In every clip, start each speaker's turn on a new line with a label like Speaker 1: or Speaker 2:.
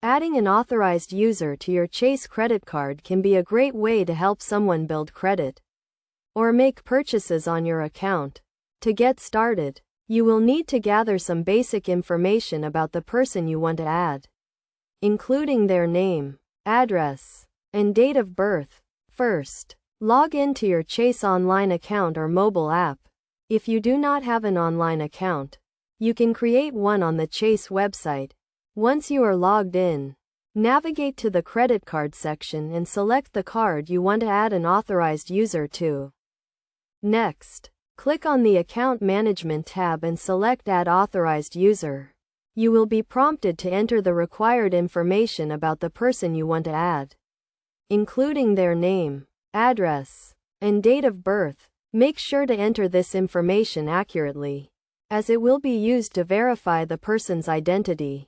Speaker 1: Adding an authorized user to your Chase credit card can be a great way to help someone build credit or make purchases on your account. To get started, you will need to gather some basic information about the person you want to add, including their name, address, and date of birth. First, log into your Chase online account or mobile app. If you do not have an online account, you can create one on the Chase website. Once you are logged in, navigate to the credit card section and select the card you want to add an authorized user to. Next, click on the Account Management tab and select Add Authorized User. You will be prompted to enter the required information about the person you want to add, including their name, address, and date of birth. Make sure to enter this information accurately, as it will be used to verify the person's identity.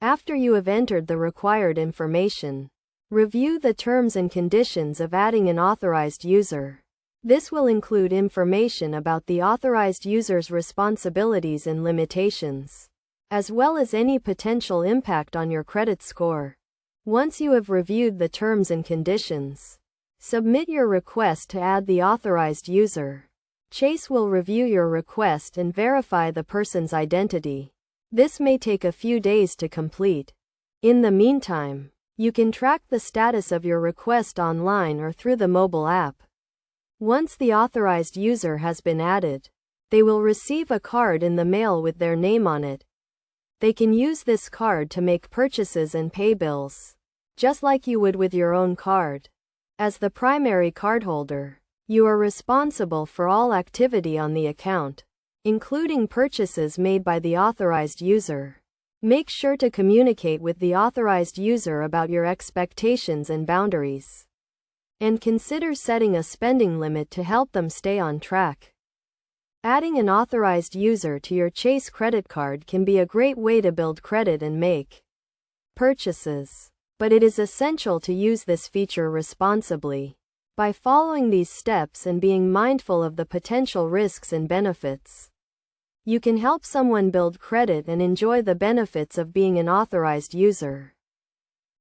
Speaker 1: After you have entered the required information, review the terms and conditions of adding an authorized user. This will include information about the authorized user's responsibilities and limitations, as well as any potential impact on your credit score. Once you have reviewed the terms and conditions, submit your request to add the authorized user. Chase will review your request and verify the person's identity. This may take a few days to complete. In the meantime, you can track the status of your request online or through the mobile app. Once the authorized user has been added, they will receive a card in the mail with their name on it. They can use this card to make purchases and pay bills, just like you would with your own card. As the primary cardholder, you are responsible for all activity on the account, including purchases made by the authorized user. Make sure to communicate with the authorized user about your expectations and boundaries, and consider setting a spending limit to help them stay on track. Adding an authorized user to your Chase credit card can be a great way to build credit and make purchases, but it is essential to use this feature responsibly. By following these steps and being mindful of the potential risks and benefits, you can help someone build credit and enjoy the benefits of being an authorized user.